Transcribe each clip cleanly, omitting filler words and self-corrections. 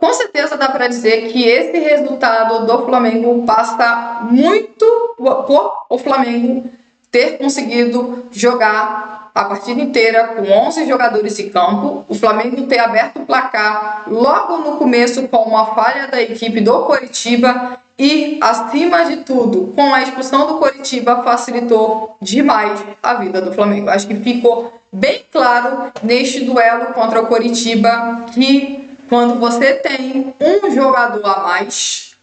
Com certeza dá para dizer que esse resultado do Flamengo passa muito por o Flamengo ter conseguido jogar a partida inteira com 11 jogadores em campo, o Flamengo ter aberto o placar logo no começo com uma falha da equipe do Coritiba e, acima de tudo, com a expulsão do Coritiba, facilitou demais a vida do Flamengo. Acho que ficou bem claro neste duelo contra o Coritiba que quando você tem um jogador a mais,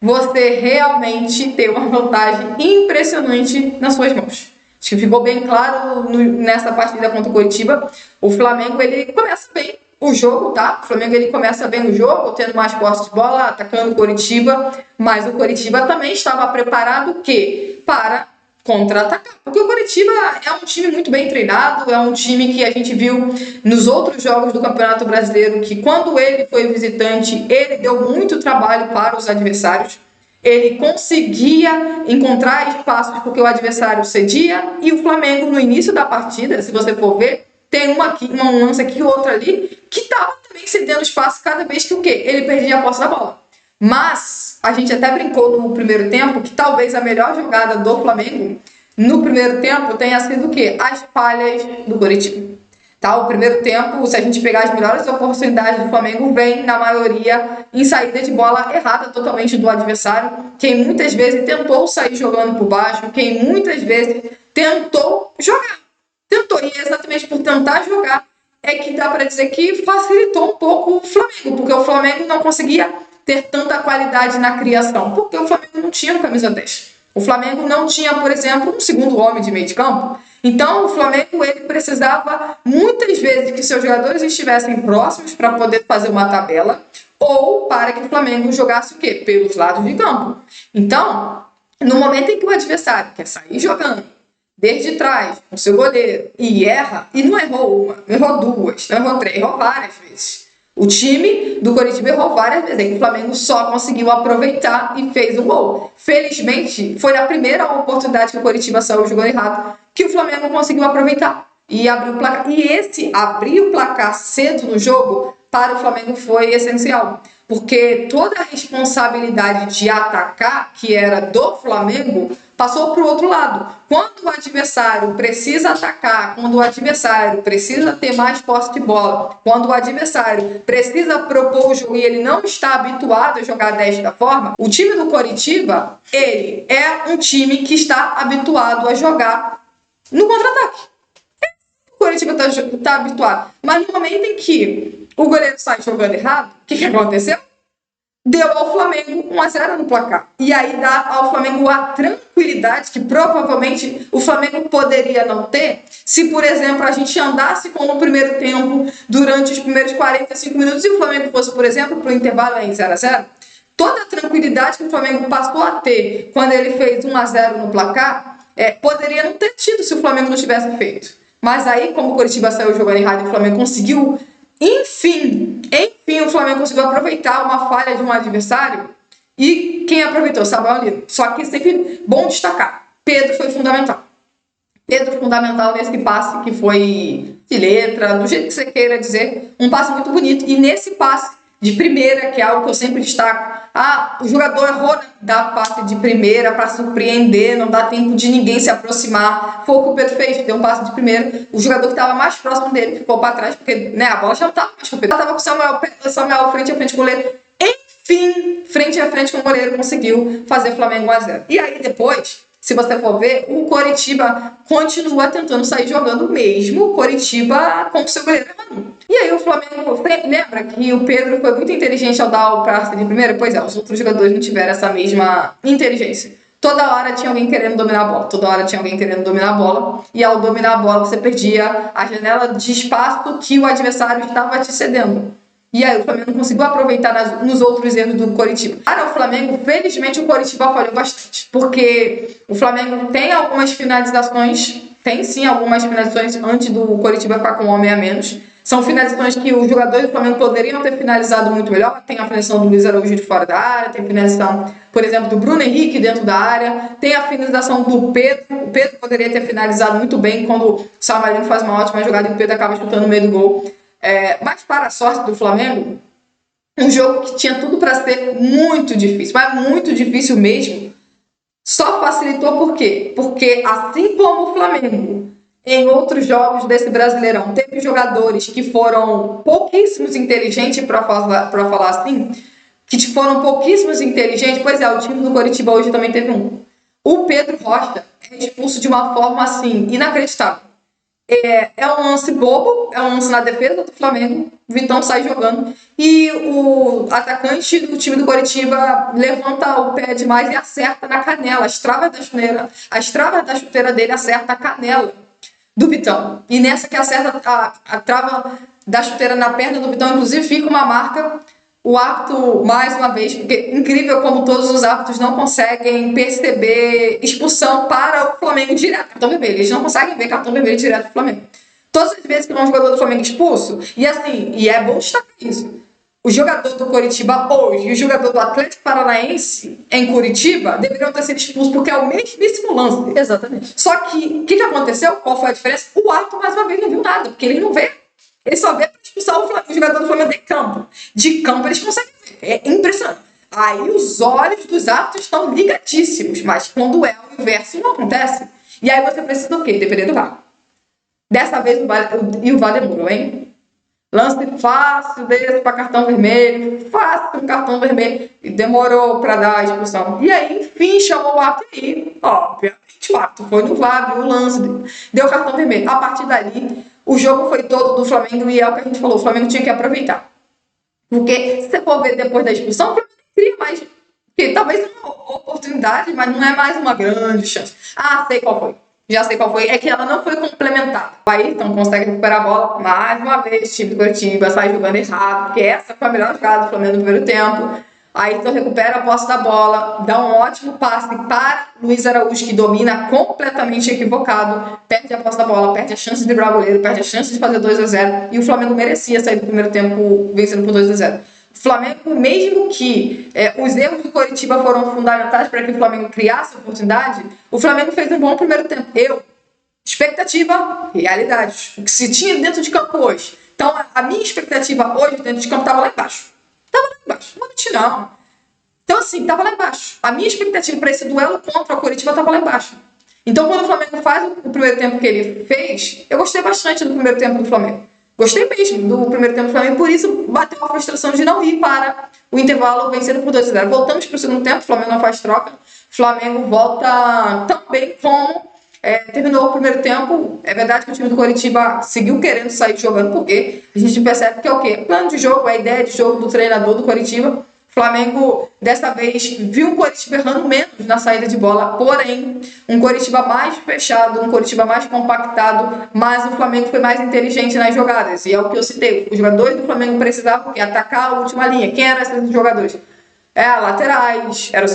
você realmente tem uma vantagem impressionante nas suas mãos. Acho que ficou bem claro nessa partida contra o Coritiba. O Flamengo, ele começa bem o jogo, tá? O Flamengo, ele começa bem o jogo, tendo mais posse de bola, atacando o Coritiba, mas o Coritiba também estava preparado o quê? Para contra-atacar. Porque o Coritiba é um time muito bem treinado, é um time que a gente viu nos outros jogos do Campeonato Brasileiro, que quando ele foi visitante, ele deu muito trabalho para os adversários. Ele conseguia encontrar espaços porque o adversário cedia, e o Flamengo, no início da partida, se você for ver, tem um lance aqui e outra ali, que estava também cedendo espaço cada vez que o quê? Ele perdia a posse da bola. Mas a gente até brincou no primeiro tempo que talvez a melhor jogada do Flamengo no primeiro tempo tenha sido o quê? As falhas do Coritiba. Tá? O primeiro tempo, se a gente pegar as melhores oportunidades do Flamengo, vem, na maioria, em saída de bola errada totalmente do adversário. Quem muitas vezes tentou sair jogando por baixo, quem muitas vezes tentou jogar. Tentou, e é exatamente por tentar jogar é que dá para dizer que facilitou um pouco o Flamengo, porque o Flamengo não conseguia ter tanta qualidade na criação, porque o Flamengo não tinha um camisa 10. O Flamengo não tinha, por exemplo, um segundo homem de meio de campo. Então, o Flamengo, ele precisava muitas vezes que seus jogadores estivessem próximos para poder fazer uma tabela, ou para que o Flamengo jogasse o quê? Pelos lados de campo. Então, no momento em que o adversário quer sair jogando desde trás, com seu goleiro, e erra, e não errou uma, não errou duas, não errou três, errou várias vezes. O time do Coritiba errou várias vezes, o Flamengo só conseguiu aproveitar e fez um gol. Felizmente, foi a primeira oportunidade que o Coritiba saiu jogando errado, que o Flamengo conseguiu aproveitar e abrir o placar. E esse abrir o placar cedo no jogo, para o Flamengo foi essencial, porque toda a responsabilidade de atacar, que era do Flamengo, passou para o outro lado. Quando o adversário precisa atacar, quando o adversário precisa ter mais posse de bola, quando o adversário precisa propor o jogo e ele não está habituado a jogar desta forma, o time do Coritiba, ele é um time que está habituado a jogar no contra-ataque. O Coritiba está habituado. Mas no momento em que o goleiro sai jogando errado, o que aconteceu? Deu ao Flamengo 1-0 no placar. E aí dá ao Flamengo a tranquilidade que provavelmente o Flamengo poderia não ter se, por exemplo, a gente andasse com o primeiro tempo durante os primeiros 45 minutos e o Flamengo fosse, por exemplo, para o intervalo em 0-0. Toda a tranquilidade que o Flamengo passou a ter quando ele fez 1-0 no placar, poderia não ter tido se o Flamengo não tivesse feito. Mas aí, como o Coritiba saiu jogando errado e o Flamengo conseguiu, enfim, o Flamengo conseguiu aproveitar uma falha de um adversário. E quem aproveitou? Samuel Lino. Só que sempre bom destacar, Pedro foi fundamental. Pedro fundamental nesse passe que foi de letra, do jeito que você queira dizer, um passe muito bonito. E nesse passe de primeira, que é algo que eu sempre destaco, o jogador errou, dá passe de primeira para surpreender, não dá tempo de ninguém se aproximar. Foi o que o Pedro fez, deu um passe de primeira. O jogador que estava mais próximo dele ficou para trás, porque a bola já não estava mais com o Pedro. Ela estava com o Samuel frente a frente com o goleiro. Enfim, frente a frente com o goleiro, conseguiu fazer o Flamengo 1-0. E aí depois, se você for ver, o Coritiba continua tentando sair jogando mesmo, o Coritiba com o seu goleiro errando. E aí o Flamengo, lembra que o Pedro foi muito inteligente ao dar o passe de primeira? Pois é, os outros jogadores não tiveram essa mesma inteligência. Toda hora tinha alguém querendo dominar a bola, e ao dominar a bola você perdia a janela de espaço que o adversário estava te cedendo. E aí o Flamengo não conseguiu aproveitar nos outros erros do Coritiba. Para o Flamengo, felizmente o Coritiba falhou bastante, porque o Flamengo tem algumas finalizações, tem sim algumas finalizações antes do Coritiba ficar com um homem a menos. São finalizações que os jogadores do Flamengo poderiam ter finalizado muito melhor. Tem a finalização do Luiz Araújo de fora da área, tem a finalização, por exemplo, do Bruno Henrique dentro da área, tem a finalização do Pedro. O Pedro poderia ter finalizado muito bem quando o Samuel faz uma ótima jogada e o Pedro acaba chutando no meio do gol. Mas para a sorte do Flamengo, um jogo que tinha tudo para ser muito difícil, mas muito difícil mesmo. Só facilitou por quê? Porque assim como o Flamengo, em outros jogos desse Brasileirão, teve jogadores que foram pouquíssimos inteligentes, para falar assim, que foram pouquíssimos inteligentes. Pois é, o time do Coritiba hoje também teve um. O Pedro Rocha é expulso de uma forma assim inacreditável. É um lance bobo, é um lance na defesa do Flamengo. O Vitão sai jogando e o atacante do time do Coritiba levanta o pé demais e acerta na canela. As travas da chuteira dele acerta a canela do Vitão. E nessa que acerta a trava da chuteira na perna do Vitão, inclusive fica uma marca. O árbitro, mais uma vez, porque incrível como todos os árbitros não conseguem perceber expulsão para o Flamengo direto, cartão vermelho. Eles não conseguem ver cartão vermelho direto do Flamengo. Todas as vezes que um jogador do Flamengo expulso, e assim, e é bom destacar isso, o jogador do Coritiba hoje e o jogador do Atlético Paranaense em Curitiba deveriam ter sido expulsos, porque é o mesmíssimo lance. Exatamente. Só que, o que aconteceu? Qual foi a diferença? O árbitro, mais uma vez, não viu nada, porque ele não vê. Ele só vê para expulsar o jogador do Flamengo de campo. De campo eles conseguem ver. É impressionante. Aí os olhos dos árbitros estão ligadíssimos, mas quando é o inverso não acontece. E aí você precisa do quê? Depender do VAR. Dessa vez o VAR demorou, hein? Lance fácil desse para cartão vermelho, fácil com cartão vermelho, e demorou para dar a expulsão. E aí, enfim, chamou o árbitro aí. Obviamente, o árbitro foi no VAR, viu o lance, deu cartão vermelho. A partir dali, o jogo foi todo do Flamengo e é o que a gente falou, o Flamengo tinha que aproveitar. Porque se você for ver depois da expulsão, o Flamengo queria mais. Porque talvez uma oportunidade, mas não é mais uma grande chance. Sei qual foi. Já sei qual foi. É que ela não foi complementada. O Ayrton consegue recuperar a bola mais uma vez. O time do Coritiba sai jogando errado, porque essa foi a melhor jogada do Flamengo no primeiro tempo. Ayrton recupera a posse da bola, dá um ótimo passe para Luiz Araújo, que domina completamente equivocado, perde a posse da bola, perde a chance de driblar o goleiro, perde a chance de fazer 2-0, e o Flamengo merecia sair do primeiro tempo vencendo por 2-0. O Flamengo, mesmo que os erros do Coritiba foram fundamentais para que o Flamengo criasse a oportunidade, o Flamengo fez um bom primeiro tempo. Expectativa, realidade. O que se tinha dentro de campo hoje. Então, a minha expectativa hoje dentro de campo estava lá embaixo. Não menti, não. Então, assim, tava lá embaixo. A minha expectativa para esse duelo contra o Coritiba tava lá embaixo. Então, quando o Flamengo faz o primeiro tempo que ele fez, eu gostei bastante do primeiro tempo do Flamengo. Gostei mesmo do primeiro tempo do Flamengo, por isso bateu a frustração de não ir para o intervalo vencendo por 2-0. Voltamos para o segundo tempo, o Flamengo não faz troca. O Flamengo volta tão bem como terminou o primeiro tempo. É verdade que o time do Coritiba seguiu querendo sair jogando, porque a gente percebe que é o quê? Plano de jogo, a ideia de jogo do treinador do Coritiba. O Flamengo, dessa vez, viu o Coritiba errando menos na saída de bola, porém, um Coritiba mais fechado, um Coritiba mais compactado, mas o Flamengo foi mais inteligente nas jogadas. E é o que eu citei, os jogadores do Flamengo precisavam atacar a última linha. Quem eram esses jogadores? Laterais, eram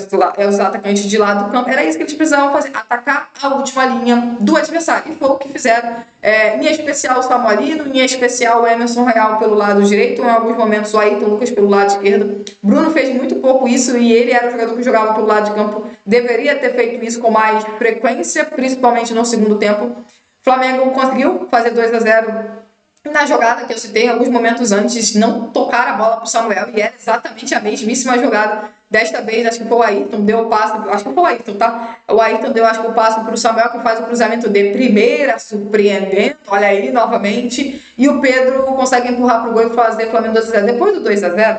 os atacantes de lado do campo, era isso que eles precisavam fazer, atacar a última linha do adversário, e foi o que fizeram, em especial o Samuelino, em especial o Emerson Real pelo lado direito, em alguns momentos o Ayrton Lucas pelo lado esquerdo. Bruno fez muito pouco isso, e ele era o jogador que jogava pelo lado de campo, deveria ter feito isso com mais frequência, principalmente no segundo tempo. O Flamengo conseguiu fazer 2-0 na jogada que eu citei, alguns momentos antes, não tocar a bola para o Samuel, e era exatamente a mesmíssima jogada. Desta vez, acho que foi o Ayrton, deu o passe, acho que foi o Ayrton, tá? O Ayrton deu, acho que o passe para o Samuel, que faz o cruzamento de primeira, surpreendendo, olha aí, novamente, e o Pedro consegue empurrar para o gol e fazer o Flamengo 2-0. Depois do 2-0,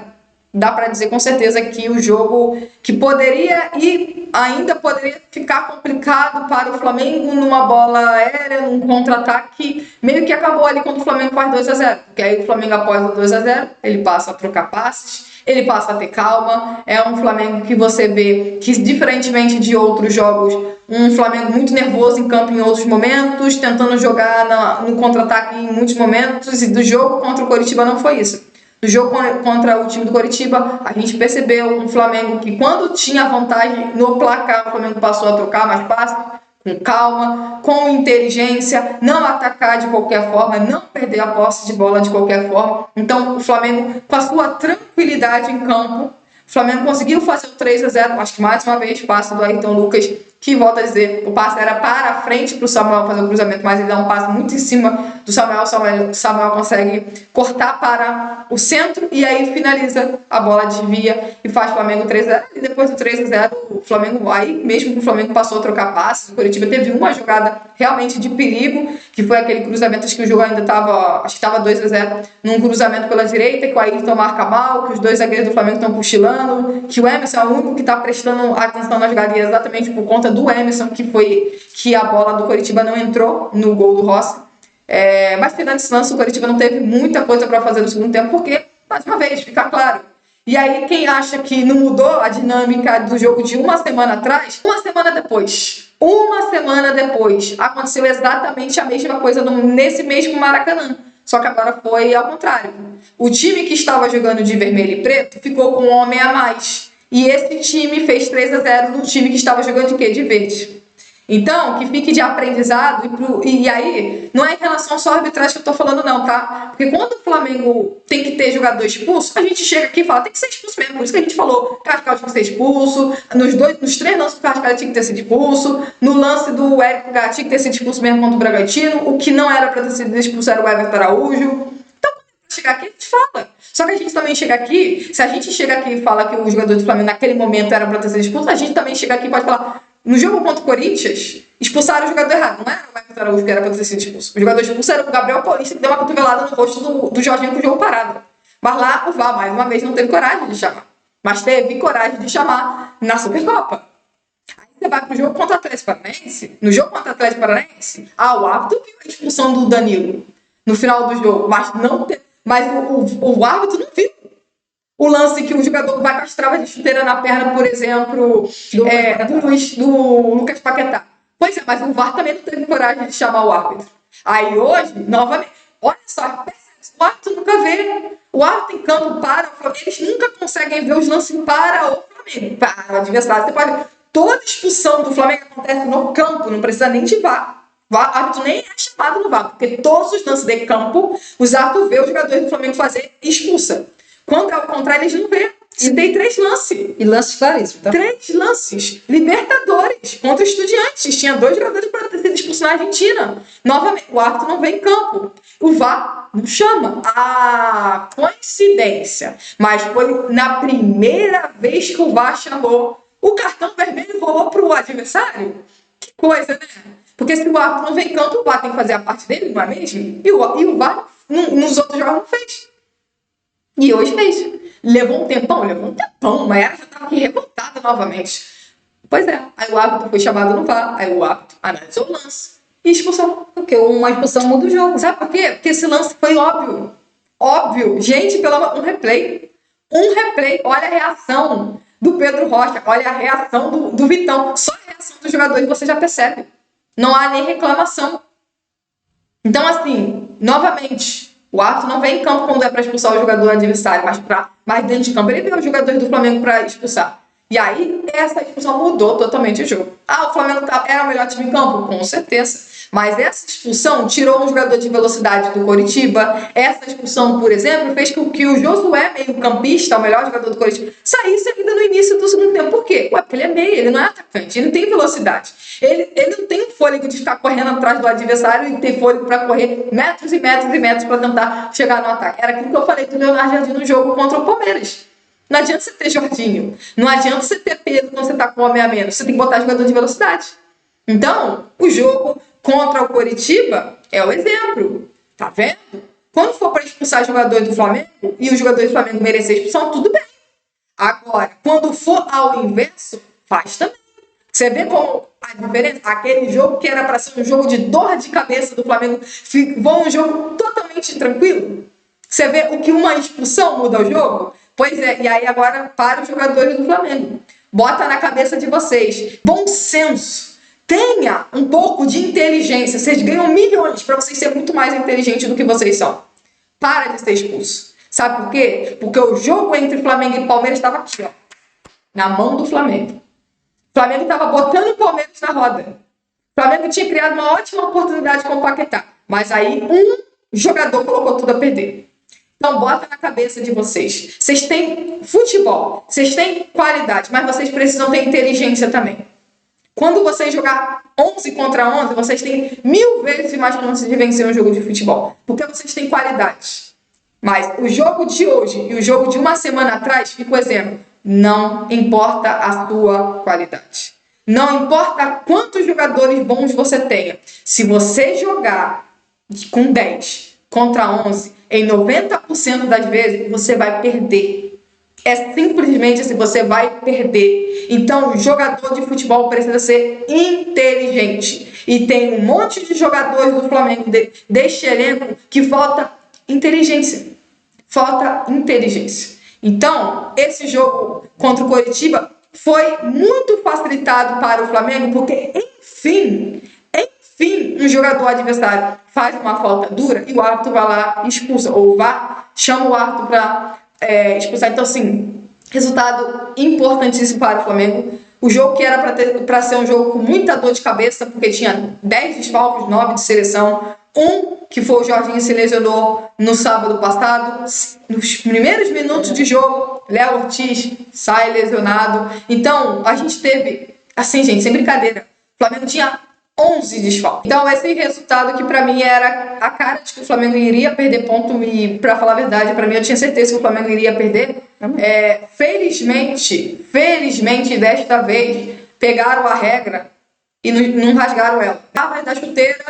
dá para dizer com certeza que o jogo que poderia e ainda poderia ficar complicado para o Flamengo numa bola aérea, num contra-ataque, meio que acabou ali quando o Flamengo faz 2-0, porque aí o Flamengo após o 2-0, ele passa a trocar passes, ele passa a ter calma. É um Flamengo que você vê que, diferentemente de outros jogos, um Flamengo muito nervoso em campo em outros momentos, tentando jogar no contra-ataque em muitos momentos, e do jogo contra o Coritiba não foi isso. Do jogo contra o time do Coritiba, a gente percebeu um Flamengo que, quando tinha vantagem no placar, o Flamengo passou a trocar mais passes, com calma, com inteligência, não atacar de qualquer forma, não perder a posse de bola de qualquer forma. Então, o Flamengo, com a sua tranquilidade em campo, o Flamengo conseguiu fazer o 3-0, acho que mais uma vez, passe do Ayrton Lucas, que, volta a dizer, o passe era para a frente para o Samuel fazer o cruzamento, mas ele dá um passe muito em cima do Samuel consegue cortar para o centro e aí finaliza, a bola desvia e faz o Flamengo 3-0. E depois do 3-0, o Flamengo, aí mesmo que o Flamengo passou a trocar passes, o Coritiba teve uma jogada realmente de perigo, que foi aquele cruzamento, acho que o jogo ainda estava, acho que estava 2-0, num cruzamento pela direita, que o Ayrton marca mal, que os dois zagueiros do Flamengo estão cochilando, que o Emerson é o único que está prestando atenção na jogada, e exatamente por conta do Emerson, que a bola do Coritiba não entrou no gol do Rossi. Mas tirando esse lance, o Coritiba não teve muita coisa para fazer no segundo tempo, porque, mais uma vez, fica claro. E aí, quem acha que não mudou a dinâmica do jogo de uma semana atrás, uma semana depois, aconteceu exatamente a mesma coisa nesse mesmo Maracanã. Só que agora foi ao contrário. O time que estava jogando de vermelho e preto ficou com um homem a mais. E esse time fez 3-0 no time que estava jogando de quê? De verde. Então, que fique de aprendizado, e aí, não é em relação só à arbitragem que eu tô falando não, tá? Porque quando o Flamengo tem que ter jogador expulso, a gente chega aqui e fala, tem que ser expulso mesmo, por isso que a gente falou, Carrascal tinha que ser expulso, nos 3 lances do Carrascal tinha que ter sido expulso, no lance do Érico Gatti tinha que ter sido expulso mesmo contra o Bragantino, o que não era pra ter sido expulso era o Everton Araújo. Então, quando chegar aqui, a gente fala. Só que a gente também chega aqui, se a gente chega aqui e fala que o jogador do Flamengo naquele momento era pra ter sido expulso, a gente também chega aqui e pode falar, no jogo contra o Corinthians, expulsaram o jogador errado. Não era o Everton Araújo que era para ter sido expulso. O jogador expulso era o Gabriel Paulista, que deu uma cotovelada no rosto do Jorginho com o jogo parado. Mas lá o VAR, mais uma vez, não teve coragem de chamar. Mas teve coragem de chamar na Supercopa. Aí você vai pro jogo contra o Atlético Paranaense. No jogo contra o Atlético Paranaense, o árbitro viu a expulsão do Danilo no final do jogo. Mas o árbitro não viu. O lance que o jogador vai com as travas de chuteira na perna, por exemplo, do Lucas Paquetá. Pois é, mas o VAR também não teve coragem de chamar o árbitro. Aí hoje, novamente, olha só, o árbitro nunca vê. O árbitro em campo para o Flamengo, eles nunca conseguem ver os lances para o Flamengo, para o adversário. Você pode ver, toda expulsão do Flamengo acontece no campo, não precisa nem de VAR. O árbitro nem é chamado no VAR, porque todos os lances de campo, os árbitros vê os jogadores do Flamengo fazer e expulsa. Quando é o contrário, eles não vê. Se tem 3 lances. E lances claríssimos, tá? 3 lances. Libertadores contra Estudiantes. Tinha 2 jogadores para ter sido expulsos na Argentina. Novamente, o árbitro não vem em campo. O VAR não chama. Coincidência. Mas foi na primeira vez que o VAR chamou. O cartão vermelho rolou para o adversário. Que coisa, né? Porque se o árbitro não vem em campo, o VAR tem que fazer a parte dele, não é mesmo? E o VAR nos outros jogos não fez. E hoje fez. Levou um tempão, mas ela já estava aqui revoltada novamente. Pois é, aí o árbitro foi chamado no VAR, aí o árbitro analisou o lance e expulsou. Porque uma expulsão muda o jogo. Sabe por quê? Porque esse lance foi óbvio. Óbvio. Gente, um replay. Olha a reação do Pedro Rocha, olha a reação do Vitão. Só a reação dos jogadores você já percebe. Não há nem reclamação. Então, assim, novamente, o árbitro não vem em campo quando é para expulsar o jogador adversário, mas dentro de campo ele vê os jogadores do Flamengo para expulsar. E aí, essa expulsão mudou totalmente o jogo. O Flamengo era o melhor time em campo? Com certeza. Mas essa expulsão tirou um jogador de velocidade do Coritiba. Essa expulsão, por exemplo, fez com que o Josué, meio-campista, o melhor jogador do Coritiba, saísse ainda no início do segundo tempo. Por quê? Porque ele é meio, ele não é atacante, ele não tem velocidade. Ele não tem o fôlego de ficar correndo atrás do adversário e ter fôlego para correr metros e metros e metros para tentar chegar no ataque. Era aquilo que eu falei do Leonardo Jardim no jogo contra o Palmeiras. Não adianta você ter Jorginho, não adianta você ter peso quando você está com homem a menos, você tem que botar jogador de velocidade. Então, o jogo contra o Coritiba é o exemplo, tá vendo? Quando for para expulsar jogadores do Flamengo e os jogadores do Flamengo merecer expulsão, tudo bem. Agora, quando for ao inverso, faz também. Você vê como a diferença? Aquele jogo que era para ser um jogo de dor de cabeça do Flamengo, ficou um jogo totalmente tranquilo. Você vê o que uma expulsão muda o jogo? Pois é, e aí agora para os jogadores do Flamengo. Bota na cabeça de vocês. Bom senso. Tenha um pouco de inteligência. Vocês ganham milhões para vocês serem muito mais inteligentes do que vocês são. Para de ser expulso. Sabe por quê? Porque o jogo entre Flamengo e Palmeiras estava aqui, ó, na mão do Flamengo. O Flamengo estava botando o Palmeiras na roda. O Flamengo tinha criado uma ótima oportunidade com o Paquetá. Mas aí um jogador colocou tudo a perder. Então, bota na cabeça de vocês. Vocês têm futebol, vocês têm qualidade, mas vocês precisam ter inteligência também. Quando vocês jogar 11 contra 11, vocês têm 1000 vezes mais chances de vencer um jogo de futebol, porque vocês têm qualidade. Mas o jogo de hoje e o jogo de uma semana atrás, fica o exemplo, não importa a sua qualidade. Não importa quantos jogadores bons você tenha. Se você jogar com 10 contra 11, em 90% das vezes, você vai perder. É simplesmente assim, você vai perder. Então, o jogador de futebol precisa ser inteligente. E tem um monte de jogadores do Flamengo, deste elenco, que falta inteligência. Falta inteligência. Então, esse jogo contra o Coritiba foi muito facilitado para o Flamengo, porque, enfim, um jogador adversário faz uma falta dura e o árbitro vai lá e expulsa, ou chama o árbitro para expulsar. Então, assim, resultado importantíssimo para o Flamengo. O jogo que era para ser um jogo com muita dor de cabeça, porque tinha 10 desfalques, 9 de seleção, que foi o Jorginho, se lesionou no sábado passado. Nos primeiros minutos de jogo, Léo Ortiz sai lesionado. Então, a gente teve, assim, gente, sem brincadeira, o Flamengo tinha 11 desfalques. Então, esse resultado que pra mim era a cara de que o Flamengo iria perder ponto, e pra falar a verdade, pra mim eu tinha certeza que o Flamengo iria perder. Felizmente, desta vez, pegaram a regra e não rasgaram ela. Tava na chuteira,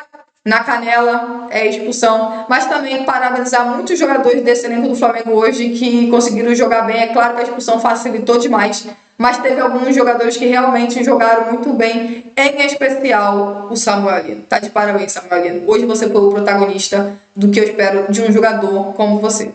na canela, expulsão. Mas também parabenizar muitos jogadores desse elenco do Flamengo hoje que conseguiram jogar bem. É claro que a expulsão facilitou demais, mas teve alguns jogadores que realmente jogaram muito bem, em especial o Samuel Lino. Tá de parabéns, Samuel Lino. Hoje você foi o protagonista do que eu espero de um jogador como você.